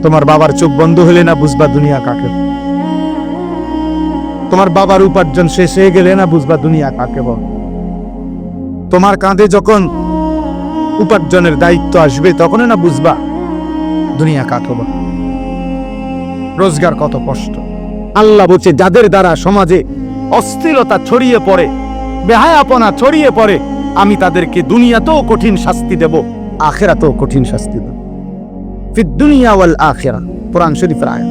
তোমার বাবার চোখ বন্ধ হলে না বুঝবা দুনিয়া কাকে, তোমার বাবার উপার্জন শেষ হয়ে গেলে না বুঝবা দুনিয়া কাকে বল। তোমার কাঁধে যখন উপার্জনের দায়িত্ব আসবে তখন না বুঝবা দুনিয়া কাকে বল। রোজগার কত কষ্ট। আল্লাহ বলছে যাদের দ্বারা সমাজে অস্থিরতা ছড়িয়ে পড়ে, বেহায়াপনা ছড়িয়ে পড়ে, আমি তাদেরকে দুনিয়াতেও কঠিন শাস্তি দেব, আখিরাতেও কঠিন শাস্তি দেব। ফিদ দুনিয়া ওয়াল আখিরা, কোরআন শরীফের আয়াত।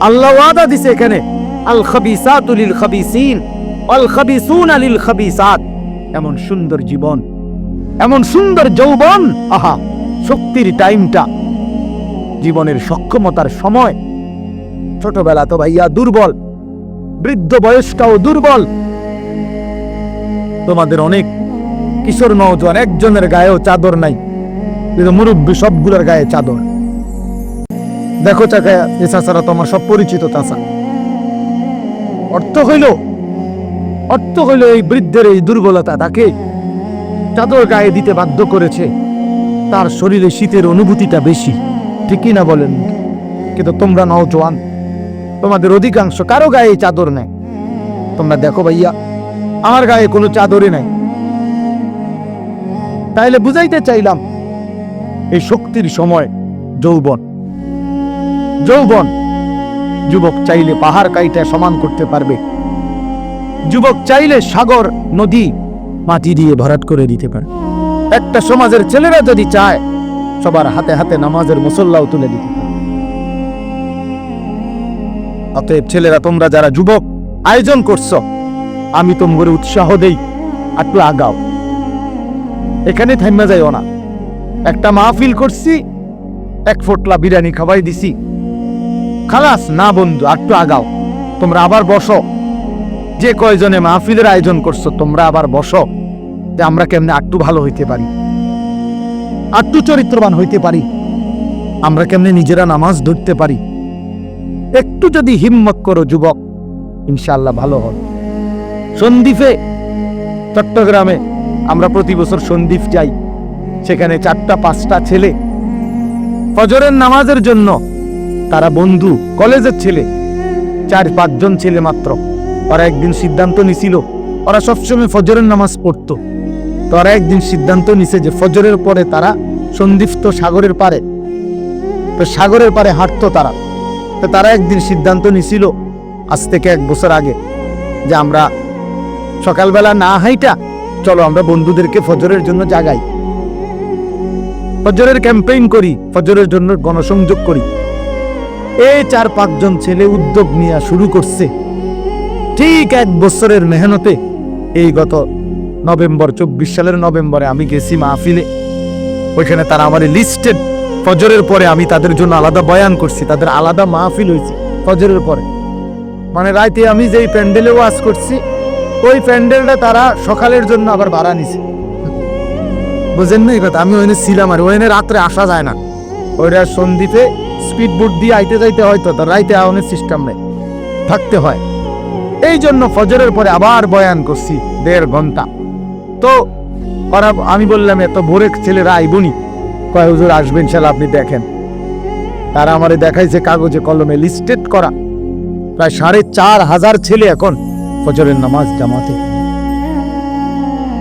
আল্লাহ ওয়াদা দিছে এখানে, আল খাবিসাতু লিল খাবিসিন ওয়াল খাবিসুনা লিল খাবিসাত। এমন সুন্দর জীবন, এমন সুন্দর যৌবন, আহা শক্তির টাইমটা, জীবনের সক্ষমতার সময়। ছোটবেলা তো ভাইয়া দুর্বল, বৃদ্ধ বয়সটাও দুর্বল। তোমাদের অনেক কিশোর নওজোয়ান একজনের গায়েও চাদর নাই, কিন্তু মুরব্বী সবগুলোর গায়ে চাদর। দেখো চাকায়া, এ চাচারা তোমার সব পরিচিত চাচা। অর্থ হইল এই বৃদ্ধের এই দুর্বলতা তাকে চাদর গায়ে দিতে বাধ্য করেছে। তার শরীরে শীতের অনুভূতিটা বেশি, ঠিকই না বলেন? কিন্তু তোমরা নওজোয়ান, তোমাদের অধিকাংশ কারো গায়ে চাদর নেই। তোমরা দেখো ভাইয়া, আমার গায়ে কোনো চাদরই নাই। তাইলে বুঝাইতে চাইলাম এই শক্তির সময় যৌবন। যুবক চাইলে পাহাড় কাইটা সমান করতে পারবে, যুবক চাইলে সাগর নদী মাটি দিয়ে ভরাট করে দিতে পারে। একটা সমাজের ছেলেরা যদি চায়, সবার হাতে হাতে নামাজের মুসল্লাও তুলে দিতে পারে। অতএব ছেলেরা, তোমরা যারা যুবক আয়োজন করছো, আমি তোমাদের উৎসাহ দেই, একটু আগাও, এখানে থাইমা যাইও না। একটা মাহফিল করছি, এক ফোটলা বিরিয়ানি খাওয়াই দিছি, খালাস না বন্ধু, একটু আগাও। তোমরা আবার বসো, যে কয়জনে মাহফিলের আয়োজন করছো তোমরা আবার বসো, যে আমরা কেমনে একটু ভালো হইতে পারি, একটু চরিত্রবান হইতে পারি, আমরা কেমনে নিজেরা নামাজ ধরতে পারি। একটু যদি হিম্মত করো যুবক, ইনশাআল্লাহ ভালো হবে। সন্দ্বীপে, চট্টগ্রামে আমরা প্রতি বছর সন্দ্বীপ যাই। সেখানে 4-5টা ছেলে ফজরের নামাজের জন্য, তারা বন্ধু, কলেজের ছেলে, 4-5 জন ছেলে মাত্র। ওরা একদিন সিদ্ধান্ত নিছিল, ওরা সবসময় ফজরের নামাজ পড়তো, তো ওরা একদিন সিদ্ধান্ত নিছে যে ফজরের পরে তারা সন্দ্বীপ তো সাগরের পারে, তো সাগরের পারে হাঁটতো তারা। তো তারা একদিন সিদ্ধান্ত নিছিল আজ থেকে 1 বছর আগে, যে আমরা সকালবেলা না হাইটা চলো আমরা বন্ধুদেরকে ফজরের জন্য জাগাই, ফজরের ক্যাম্পেইন করি, ফজরের জন্য গণসংযোগ করি। এই 4-5 জন ছেলে উদ্যোগ নিয়ে শুরু করছে। ঠিক 1 বছরের মেহনতে এই গত নভেম্বর, 24 সালের নভেম্বরে আমি গেছি মাহফিলে। ওইখানে তারা আমার লিস্টেড, ফজরের পরে আমি তাদের জন্য আলাদা বয়ান করছি, তাদের আলাদা মাহফিল হয়েছে ফজরের পরে। মানে রাতে আমি যেই প্যান্ডেলে ওয়াজ করছি, ওই প্যান্ডেলটা তারা সকালের জন্য আবার ভাড়া নিছে। বুঝেন না এই কথা? আমি ওইখানে ছিলাম, আর ওইখানে রাত্রে আসা যায় না। ওইটা সন্দ্বীপে স্পিড বোট দিয়ে আইতে যাইতে হয়, তো রাইতে আওয়ানোর সিস্টেম নেই, থাকতে হয়। এই জন্য ফজরের পরে আবার বয়ান করছি 1.5 ঘন্টা। তো ওরা, আমি বললাম এত ভোরে ছেলেরা আইবনি, কয় হুজুর আসবেন ইনশাআল্লাহ, আপনি দেখেন। তারা আমারে দেখাইছে কাগজে কলমে লিস্টেড করা প্রায় 4,500 ছেলে এখন ফজরের নামাজ জামাতে।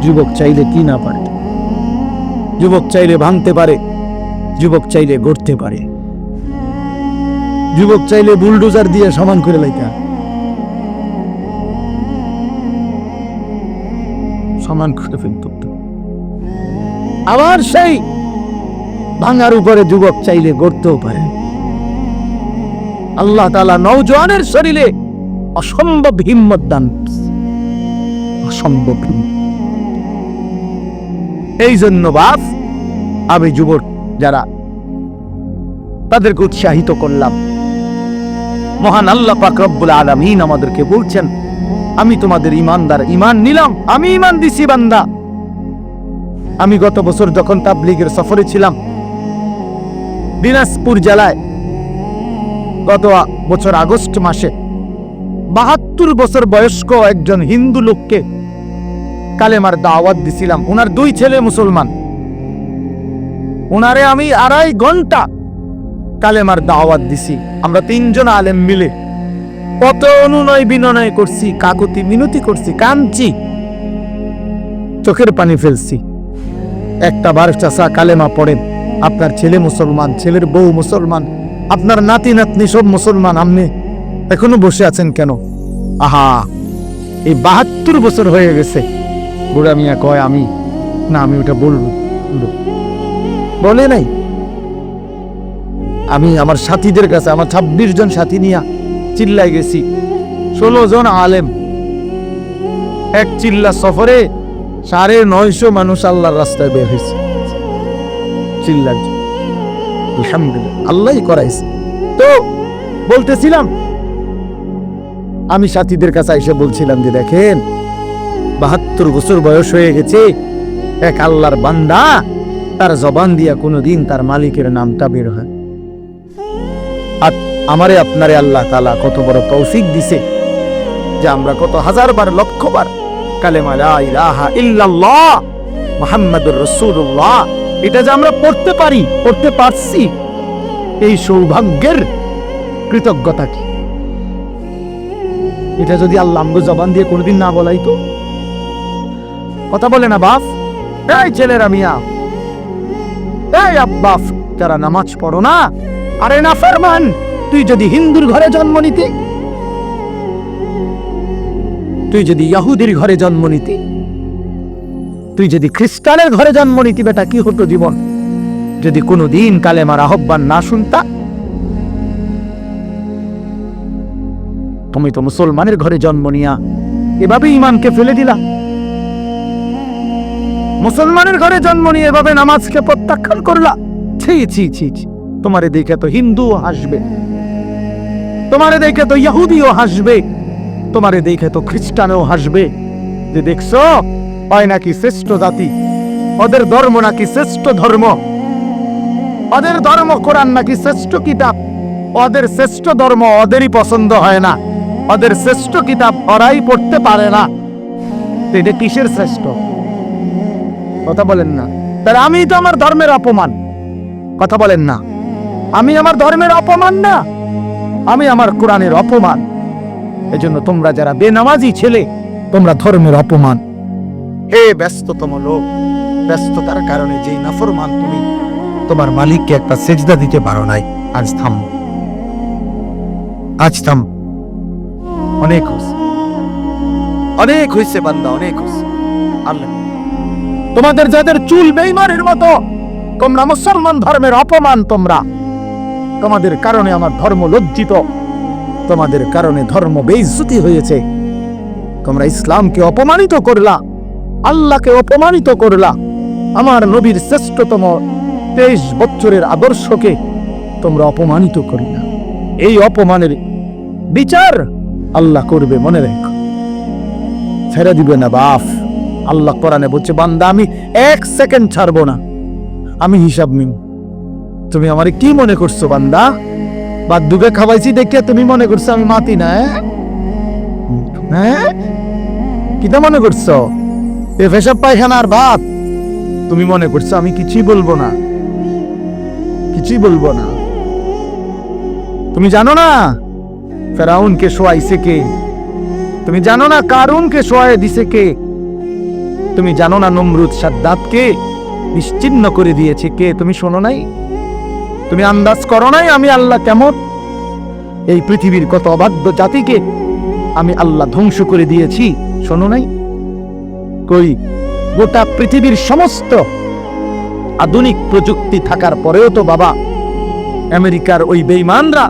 যুবক চাইলে কি না পারে, যুবক চাইলে ভাঙতে পারে, যুবক চাইলে গড়তে পারে, যুবক চাইলে বুলডোজার দিয়ে সমান করে লাইতে, সমান করে ফেলতে। আবার সেই ভাঙার উপরে যুবক চাইলে গড়তেও পারে। আল্লাহ তাআলা নওজোয়ানের শরীরে অসম্ভব হিম্মত দান, অসম্ভব। এই জন্য বাপ, আমি যুবক যারা, তাদেরকে উৎসাহিত করলাম। মহান আল্লাহ পাক রব্বুল আলামিন আমাদেরকে বলছেন, আমি তোমাদের ইমানদার, ইমান নিলাম, আমি ইমান দিছি বান্দা। আমি গত বছর যখন তাবলীগের সফরে ছিলাম দিনাজপুর জেলায়, গত বছর আগস্ট মাসে 72 বছর বয়স্ক একজন হিন্দু লোককে কালেমার দাওয়াত দিছিলাম। ওনার 2 ছেলে মুসলমান। ওনারে আমি 2.5 ঘন্টা কালেমার দাওয়াত দিছি আমরা 3 জন আলেম মিলে। কত অনুনয় বিনয় করছি, কাকুতি মিনতি করছি, কাঁদছি, চোখের পানি ফেলছি। একটা বার চাচা কালেমা পড়েন, আপনার ছেলে মুসলমান, ছেলের বউ মুসলমান, আপনার নাতি নাতনি সব মুসলমান, আপনি এখনো বসে আছেন কেন? আহা, এই 72 বছর হয়ে গেছে। বুড়া মিয়া কয় আমি না, আমি ওটা বলবো বলে নাই। আমি আমার সাথীদের কাছে, আমার 26 জন সাথী নিয়া চিল্লাই গেছি। 16 জন আলেম এক চিল্লা সফরে 950 মানুষ আল্লাহর রাস্তায় বের হয়েছে চিল্লার জন্য। আলহামদুলিল্লাহ, আল্লাহই করাইছে। তো বলতেছিলাম, আমি সাথীদের কাছে এসে বলছিলাম যে দেখেন 72 বছর বয়স হয়ে গেছে, এক আল্লাহর বান্দা তার জবান দিয়া কোনোদিন তার মালিকের নামটা বের হয়। আর আমারে আপনারে আল্লাহ তাআলা কত বড় তৌফিক দিছে যে আমরা কত হাজারবার লক্ষবার কালেমা লা ইলাহা ইল্লাল্লাহ মুহাম্মাদুর রাসূলুল্লাহ এটা যে আমরা পড়তে পারি, পড়তে পারছি, এই সৌভাগ্যের কৃতজ্ঞতা কি? এটা যদি আল্লাহ আমগো জবান দিয়ে কোনোদিন না বলাইতো। কথা বলে না বাপ, এই ছেলেরা মিয়া, এই আব্বা যারা নামাজ পড়ো না, আরে না ফরমান, তুই যদি হিন্দুর ঘরে জন্ম নিতি, তুই যদি ইহুদির ঘরে জন্ম নিতি, তুই যদি খ্রিস্টানের ঘরে জন্ম নিতি, বেটা কি হতো জীবন যদি কোনোদিন কালেমার আহ্বান না শুনতা? তুমি তো মুসলমানের ঘরে জন্ম নিয়া এভাবে ইমানকে ফেলে দিলা। মুসলমানের ঘরে জন্ম নিয়ে এভাবে নামাজকে প্রত্যাখ্যান করলা। ছি ছি ছি, তোমারে দেখে তো হিন্দুও হাসবে, তোমারে দেখে তো ইহুদিও হাসবে, তোমারে দেখে তো খ্রিস্টানও হাসবে যে দেখছো হয় নাকি শ্রেষ্ঠ জাতি, ওদের ধর্ম নাকি শ্রেষ্ঠ ধর্ম, ওদের ধর্ম কোরআন নাকি শ্রেষ্ঠ কিতাব, ওদের শ্রেষ্ঠ ধর্ম ওদেরই পছন্দ হয় না, ওদের শ্রেষ্ঠ কিতাব ওরাই পড়তে পারে না। এটা কিসের শ্রেষ্ঠ? কথা বলেন না। তাহলে আমি তো আমার ধর্মের অপমান। কথা বলেন না, আমি আমার ধর্মের অপমান না, আমি আমার কোরআনের অপমান। এজন্য তোমরা যারা বেনামাজি ছেলে, তোমরা ধর্মের অপমান। হে ব্যস্ততম লোক, ব্যস্ততার কারণে যেই নাফরমান তুমি তোমার মালিককে একটা সেজদা দিতে পারো নাই, আজ থাম, আজ থাম। অনেক হয়েছে, অনেক হয়েছে বান্দা, অনেক হয়েছে। আল্লাহ তোমাদের যাদের চুল বেঈমানের মতো, তোমরা মুসলমান ধর্মের অপমান, তোমরা, তোমাদের কারণে আমার ধর্ম লজ্জিত, তোমাদের কারণে ধর্ম বেইজ্জতি হয়েছে, তোমরা ইসলামকে অপমানিত করলা, আল্লাহকে অপমানিত করলা, আমার নবীর শ্রেষ্ঠতম 23 বছরের আদর্শকে তোমরা অপমানিত করলা। এই অপমানের বিচার আল্লাহ করবে, মনে রেখো, ছেড়ে দিবে না বাপ। আল্লাহ কোরআনে বলছে, বান্দা আমি 1 সেকেন্ড ছাড়বো না, আমি হিসাব নিব। তুমি আমারে কি মনে করছো বান্দা? বাদ দুবে খাওয়াইছি দেখিয়া তুমি মনে করছো আমি মাতি না? হ্যাঁ, কিটা মনে করছো? এ পেশাব পায়খানার ভাত তুমি মনে করছো আমি কিছুই বলবো না, কিছুই বলবো না। তুমি জানো না ফেরাউনকে শোয়াইছে কে? তুমি জানো না কারুনকে শোয়াই দিছে কে? তুমি জানো না নমরুদ সাদ্দাতকে নিশ্চিহ্ন করে দিয়েছে কে? তুমি শোনো নাই? তুমি আন্দাজ করো নাই আমি আল্লাহ কেমন? এই পৃথিবীর কত অবাধ্য জাতিকে আমি আল্লাহ ধ্বংস করে দিয়েছি, শোনো নাই? কই, গোটা পৃথিবীর সমস্ত আধুনিক প্রযুক্তি থাকার পরেও তো বাবা আমেরিকার ওই বেঈমানরা,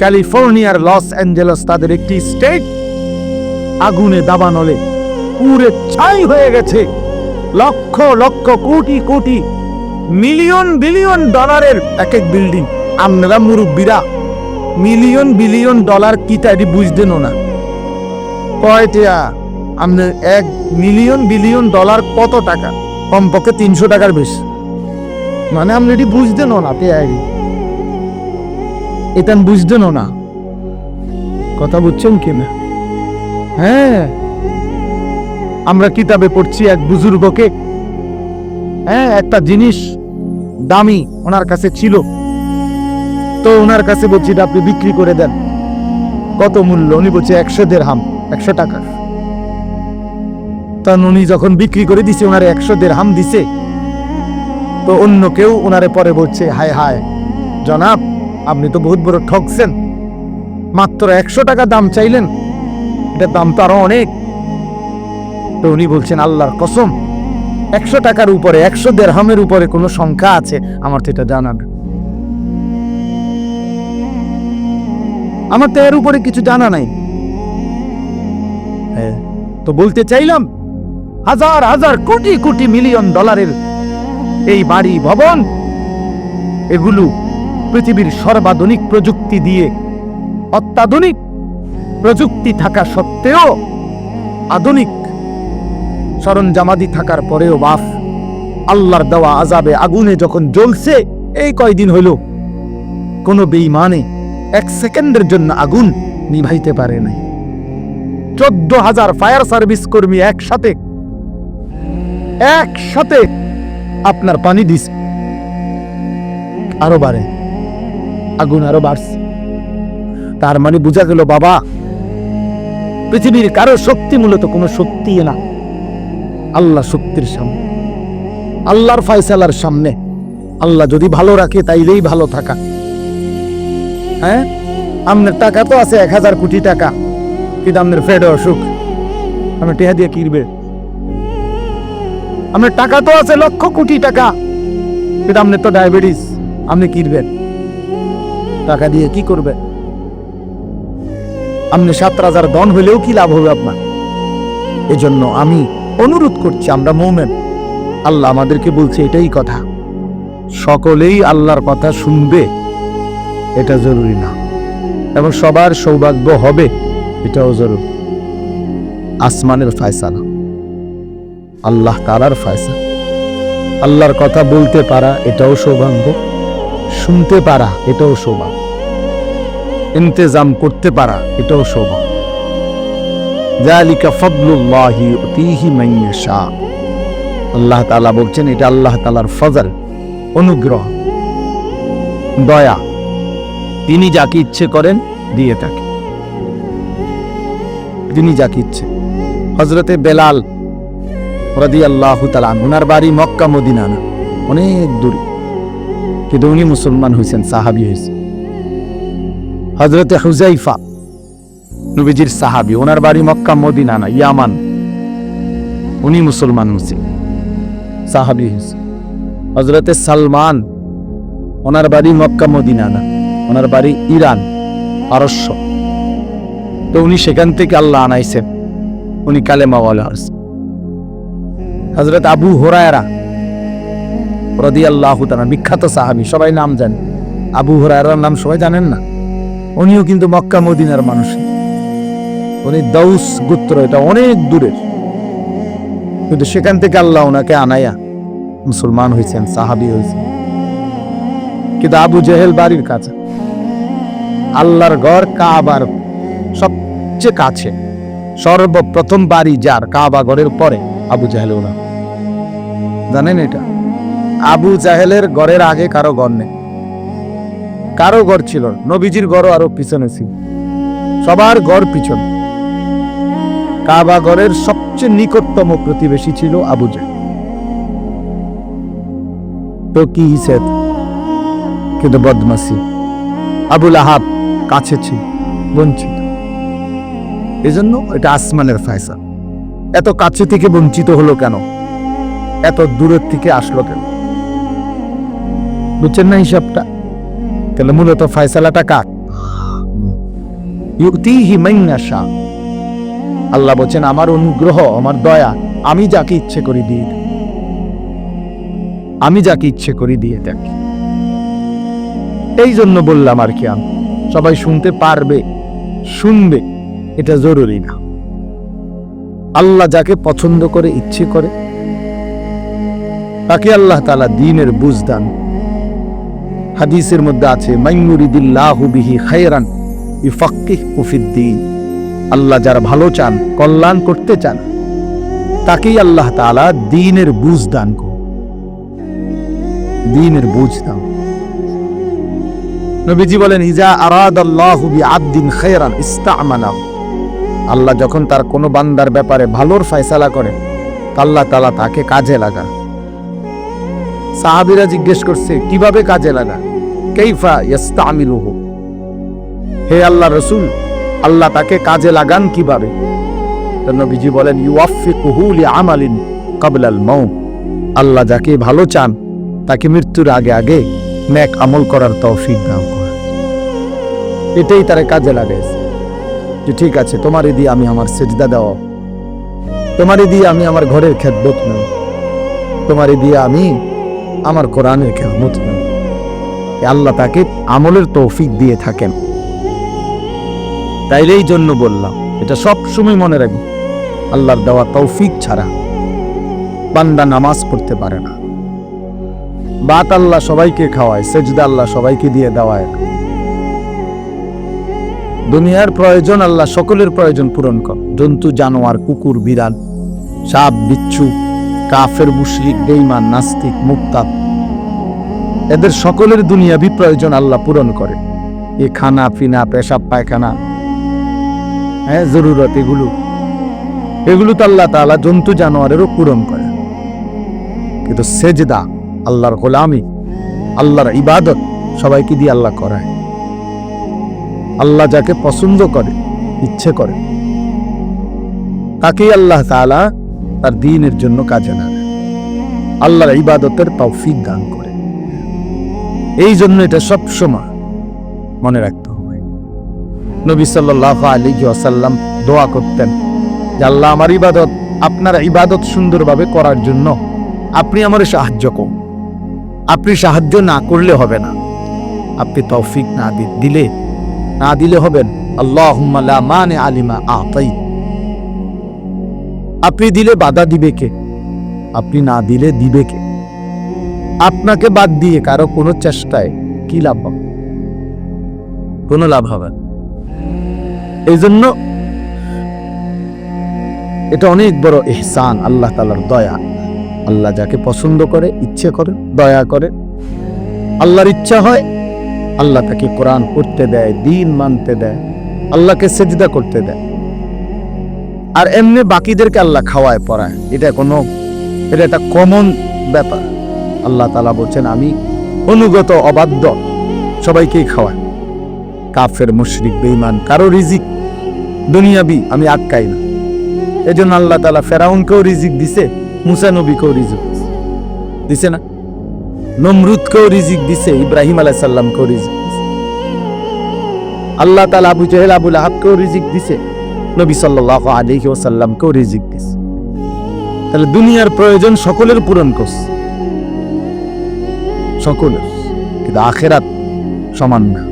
ক্যালিফোর্নিয়ার লস অ্যাঞ্জেলস তাদের একটি স্টেট আগুনে দাবানলে পুরে ছাই হয়ে গেছে। লক্ষ লক্ষ কোটি কোটি মিলিয়ন বিলিয়ন ডলারের এক এক বিল্ডিং। আপনারা মুরব্বীরা মিলিয়ন বিলিয়ন ডলার কি তাই বুঝতেন না? কয়টা? আপনার 1 মিলিয়ন বিলিয়ন ডলার কত টাকা? কমপক্ষে 300 টাকার বেশি। মানে আপনি এটি বুঝতেন না, এটা বুঝতেন না। কথা বুঝছেন কিনা? হ্যাঁ, আমরা কিতাবে পড়ছি এক বুজুর্গকে, হ্যাঁ, একটা জিনিস দামি ওনার কাছে ছিল, তো ওনার কাছে বলছি এটা আপনি বিক্রি করে দেন। কত মূল্য? উনি বলছে 100 দিরহাম, 100 টাকা। তখন উনি যখন বিক্রি করে দিছে, ওনারে 100 দিরহাম দিছে। তো অন্য কেউ ওনারে পরে বলছে, হায় হায় জনাব, আপনি তো বহুত বড় ঠকছেন, মাত্র 100 টাকা দাম চাইলেন, এটার দাম তো আরো অনেক। তো উনি বলছেন, আল্লাহর কসম, 100 টাকার উপরে, 100 দিরহামের উপরে কোনো সংখ্যা আছে? আমার তো এটা জানা না, আমার তো এর উপরে কিছু জানা নাই। তো বলতে চাইলাম, হাজার হাজার কোটি কোটি মিলিয়ন ডলারের এই বাড়ি ভবন, এগুলো পৃথিবীর সর্বাধুনিক প্রযুক্তি দিয়ে, অত্যাধুনিক প্রযুক্তি থাকা সত্ত্বেও, আধুনিক সরঞ্জামাদি থাকার পরেও বাপ আল্লাহর দেওয়া আযাবে আগুনে যখন জ্বলছে, এই কয়দিন হইল কোনো বেঈমানে 1 সেকেন্ডের জন্য আগুন নিভাইতে পারে নাই। 14,000 ফায়ার সার্ভিস কর্মী একসাথে আপনার পানি দিস, আরো বাড়ে, আগুন আরো বাড়ছে। তার মানে বোঝা গেল বাবা, পৃথিবীর কারো শক্তি মূলত কোনো শক্তি না, আল্লাহ শক্তির সামনে, আল্লাহর ফয়সালার সামনে। আল্লাহ যদি ভালো রাখে তাইলেই ভালো থাকা। হ্যাঁ, আপনার টাকা তো আছে 1000 কোটি টাকা, কিন্তু আপনার ফেডে অসুখ, আপনার টেহা দিয়ে কিনবে। আপনার টাকা তো আছে লক্ষ কোটি টাকা, কিন্তু আপনার তো ডায়াবেটিস, আপনি কিনবেন টাকা দিয়ে কি করবেন? আপনি 7 রাজার দন হইলেও কি লাভ হবে আপনার? এজন্য আমি অনুরোধ করছি, আমরা মুমিন, আল্লাহ আমাদেরকে বলছে এটাই কথা, সকলেই আল্লাহর কথা শুনবে এটা জরুরি না, এবং সবার সৌভাগ্য হবে এটাও জরুরি। আসমানের ফয়সালা, আল্লাহ তাআলার ফয়সালা। আল্লাহর কথা বলতে পারা এটাও সৌভাগ্য, শুনতে পারা এটাও সৌভাগ্য, ইন্তেজাম করতে পারা এটাও সৌভাগ্য। যালিকা ফাদলুল্লাহি ইউতিহি মান ইয়াশা। আল্লাহ তাআলা বলছেন এটা আল্লাহ তাআলার ফজল, অনুগ্রহ, দয়া, তিনি যাকে ইচ্ছে করেন দিয়ে থাকেন, তিনি যাকে ইচ্ছে। হযরতে বেলাল রাদিয়াল্লাহু তাআলা ওনার বাড়ি মক্কা মদিনা না, অনেক দূরে, কিন্তু উনি মুসলমান হয়েছেন, সাহাবী হয়েছেন। হযরতে হুযাইফা নবীজির সাহাবী, ওনার বাড়ি মক্কা মদিনা না, ইয়ামান, উনি মুসলমান হয়েছেন, সাহাবী হয়েছেন। হযরতে সালমান, ওনার বাড়ি মক্কা মদিনা না, ওনার বাড়ি ইরান, পারস্য। তো উনি সেখান থেকে আল্লাহ আনাইছেন, উনি কালেমাওয়ালা হয়েছেন। হযরত আবু হুরায়রা রাদিয়াল্লাহু তাআলা, বিখ্যাত সাহাবী, সবাই নাম জানেন। আবু হুরায়রার নাম সবাই জানেন না? উনিও কিন্তু মক্কা মদিনার মানুষ, উনি দাউস গোত্র, এটা অনেক দূরের, কিন্তু সেখান থেকে আল্লাহ ওনাকে আনাইয়া মুসলমান হয়েছেন, সাহাবী হয়েছেন। কিন্তু আবু জেহেল বাড়ির কাছে, আল্লাহর ঘর কাবার সবচেয়ে কাছে, সর্বপ্রথম বাড়ি যার কাবা ঘরের পরে আবু জাহেল। ওরা জানেন এটা? আবু জাহেলের ঘরের আগে কারো ঘর নেই, কারো ঘর ছিল, নবীজির ঘরও আরো পিছনে ছিল, সবার ঘর পিছন। কাবা ঘরের সবচেয়ে নিকটতম প্রতিবেশী ছিল আবু জাহেল। তো কি হিসেব, কিন্তু বদমাসি। আবু লাহাব কাছে ছিল, বঞ্চিত। এজন্য এটা আসমানের ফয়সালা। এত কাছে থেকে বঞ্চিত হলো কেন? এত দূরের থেকে আসলো কেন? বুঝছেন না হিসাবটা? তাহলে মূলত ফয়সালাটা কার? ইউতিহি মান ইয়াশা। আল্লাহ বলেন আমার অনুগ্রহ, আমার দয়া, আমি যাকে ইচ্ছে করি দিয়ে থাকি, আমি যাকে ইচ্ছে করি দিয়ে থাকি। এই জন্য বললাম আর কি, আমি সবাই শুনতে পারবে, শুনবে এটা জরুরি না। আল্লাহ যাকে পছন্দ করে, ইচ্ছে করে, তাকে আল্লাহ তাআলা দ্বীনের বুঝ দান। হাদিসের মধ্যে আছে, মান ইউরিদিল্লাহু বিহি খায়রান ইউফাক্কিহু ফিদ্দীন। আল্লাহ যার ভালো চান, কল্যাণ করতে চান, তাকেই আল্লাহ তাআলা দ্বীনের বুঝ দান করেন, দ্বীনের বুঝ দান। নবীজি বলেন, ইজা আরাদাল্লাহু বিআবদিন খায়রান ইস্তা'মানাহু। আল্লাহ যখন তার কোনো বান্দার ব্যাপারে ভালোর ফয়সালা করে, আল্লাহ তাআলা তাকে কাজে লাগান। সাহাবীরা জিজ্ঞেস করছে, কিভাবে কাজে লাগান? কাইফা ইস্তা'মিলুহু, হে আল্লাহ রাসূল, আল্লাহ তাকে কাজে লাগান কিভাবে? তো নবীজি বলেন, ইউওয়াফিকুহু লিআমালিন ক্বাবলাল মাউত। আল্লাহ যাকে ভালো চান তাকে মৃত্যুর আগে আগে নেক আমল করার তৌফিক দান করেন। এটাই তারে কাজে লাগাইছে যে ঠিক আছে, তোমারে দিয়ে আমি আমার সিজদা দেওয়া, তোমারে দিয়ে আমি আমার ঘরের খেদমত নেব, তোমারে দিয়ে আমি আমার কোরআনের খেদমত নেব। আল্লাহ তাকে আমলের তৌফিক দিয়ে থাকেন। তাইলে এই জন্য বললাম, এটা সব সময় মনে রাখবে, আল্লাহর দেওয়া তৌফিক ছাড়া বান্দা নামাজ পড়তে পারে না। বাত আল্লাহ সবাইকে খাওয়ায়, সেজদা আল্লাহ সবাইকে দিয়ে দেওয়ায়। দুনিয়ার প্রয়োজন আল্লাহ সকলের প্রয়োজন পূরণ কর। জন্তু জানোয়ার, কুকুর বিড়াল, সাপ বিচ্ছু, কাফের মুশরিক বেঈমান নাস্তিক মুক্তাদ, এদের সকলের দুনিয়াবি প্রয়োজন আল্লাহ পূরণ করে। এ খানা পিনা, পেশাব পায়খানা, জরুরত, এগুলো তো আল্লাহ তাআলা জন্তু জানোয়ারেরও পূরণ করে। কিন্তু সেজদা, আল্লাহর গোলামি, আল্লাহর ইবাদত সবাইকে দিয়ে আল্লাহ করায়। আল্লাহ যাকে পছন্দ করে, ইচ্ছে করে, তাকেই আল্লাহ তাআলা তার দ্বীনের জন্য কাজে লাগায়, আল্লাহর ইবাদতের তৌফিক দান করে। এই জন্য এটা সব সময় মনে রাখতে হবে। নবী সাল্লাল্লাহু আলাইহি ওয়াসাল্লাম দোয়া করতেন যে আল্লাহ, আমার ইবাদত, আপনার ইবাদত সুন্দরভাবে করার জন্য আপনি আমারে সাহায্য করুন। আপনি সাহায্য না করলে হবে না, আপনি তৌফিক না দিলে হবেন। আল্লাহুম্মা লা মানিআ লিমা আ'তাইত। আপনি দিলে বাধা দিবে কে? আপনি না দিলে দিবে কে? আপনাকে বাদ দিয়ে কারো কোনো চেষ্টায় কি লাভ হবে? কোনো লাভ হবে না। এই জন্য এটা অনেক বড় ইহসান, আল্লাহ তাআলার দয়া। আল্লাহ যাকে পছন্দ করে, ইচ্ছে করে, দয়া করে, আল্লাহর ইচ্ছা হয়, আল্লাহ তাকে কোরআন পড়তে দেয়, দ্বীন মানতে দেয়, আল্লাহকে সিজদা করতে দেয়। আর এমনি বাকিদেরকে আল্লাহ খাওয়ায় পড়ায়। এটা একটা কমন ব্যাপার। আল্লাহ তাআলা বলছেন, আমি অনুগত অবাধ্য সবাইকেই খাওয়ায়। কাফের মুশরিক বেঈমান কারো রিজিক দুনিয়াবি আমি আটকাই না। এজন্য আল্লাহ তাআলা ফেরাউনকেও রিজিক দিছে, মুসা নবীকেও রিজিক দিছে না, নমরুদকেও রিজিক দিছে, ইব্রাহিম আলাইহিস সালামকেও রিজিক দিছে। আল্লাহ তাআলা আবু জাহেল আবু লাহাবকেও রিজিক দিছে, নবী সাল্লাল্লাহু আলাইহি ওয়াসাল্লামকেও রিজিক দিছে। তাহলে দুনিয়ার প্রয়োজন সকলের পূরণ করছে, সকলের। কিন্তু আখিরাত সমান না,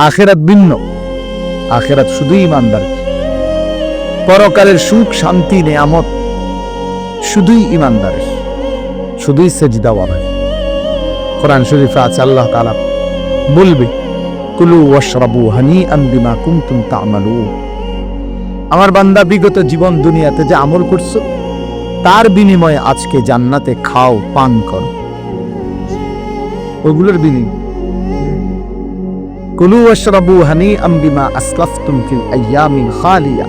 আখিরাত ভিন্ন। আখিরাত শুধুই ইমানদার। পরকালের সুখ শান্তি নিয়ামত শুধুই ইমানদারের, শুধুই সেজদাওয়ালার। কোরআন শরীফে আছে, আল্লাহ তাআলা বলবে, কুলু ওয়াশরাবু হানিআন বিমা কুনতুম তা'মালুন। আমার বান্দা, বিগত জীবন দুনিয়াতে যে আমল করছো তার বিনিময়ে আজকে জান্নাতে খাও, পান করো, ওগুলোর বিনিময়ে। কুলু ওয়াশরাবু হানিআন বিমা আসলাফতুম ফিল আইয়ামিল খালিয়া।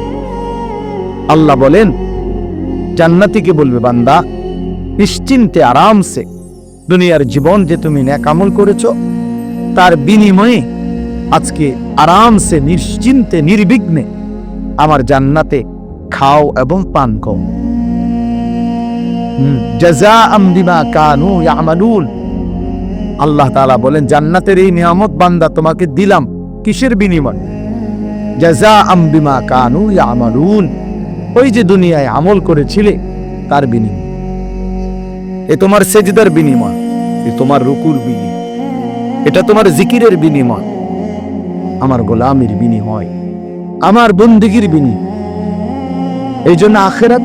আল্লাহ বলেন, জান্নাতীকে বলবে, বান্দা নিশ্চিন্তে আরামসে দুনিয়ার জীবন যে তুমি নেক আমল করেছো তার বিনিময়ে আজকে আরামসে নিশ্চিন্তে নির্বিঘ্নে আমার জান্নাতে খাও এবং পান করো। জাযাআম বিমা কানু ইয়ামালুন। আল্লাহ তাআলা বলেন, জান্নাতের এই নিয়ামত বান্দা তোমাকে দিলাম কিসের বিনিময়? জাযাআম বিমা কানু ইয়ামালুন। ওই যে দুনিয়ায় আমল করেছিলে তার বিনিময়। এ তোমার সেজদার বিনিময়, এ তোমার রুকুর বিনিময়, এটা তোমার জিকিরের বিনিময়, আমার গোলামির বিনিময়, আমার বন্দেগীর বিনিময়। এই জন্য আখিরাত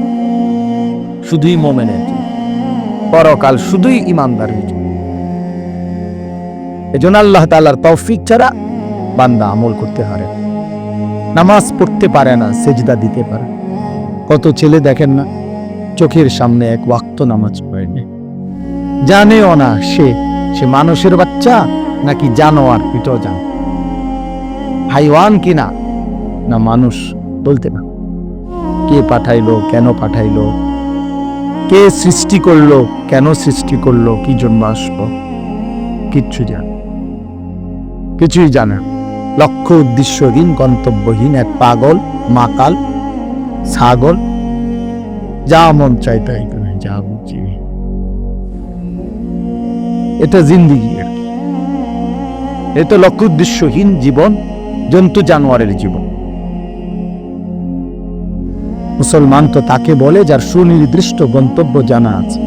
শুধুই মুমিনের জন্য, পরকাল শুধুই ইমানদারের জন্য। এই জন্য আল্লাহ তাআলার তৌফিক ছাড়া বান্দা আমল করতে পারে না, নামাজ পড়তে পারে না, সেজদা দিতে পারে। কত ছেলে দেখেন না, চোখের সামনে এক ওয়াক্ত নামাজ পড়েনি, জানেও না সে মানুষের বাচ্চা নাকি জানোয়ার এটাও জান, হাইওয়ান কিনা না মানুষ বলতে না। কে পাঠাইলো, কেন পাঠাইলো, কে সৃষ্টি করলো, কেন সৃষ্টি করলো, কি জন্য আসলো, কিচ্ছু জানে, কিছুই জানে না। লক্ষ্য উদ্দেশ্যহীন, গন্তব্যহীন এক পাগল, মাকাল, ছাগল, যা মন চাই তাই করে, যা বুঝি। এটা জিন্দিগি, এটা লক্ষ্য উদ্দেশ্যহীন জীবন, জন্তু জানোয়ারের জীবন। মুসলমান তো তাকে বলে যার সুনির্দিষ্ট গন্তব্য জানা আছে।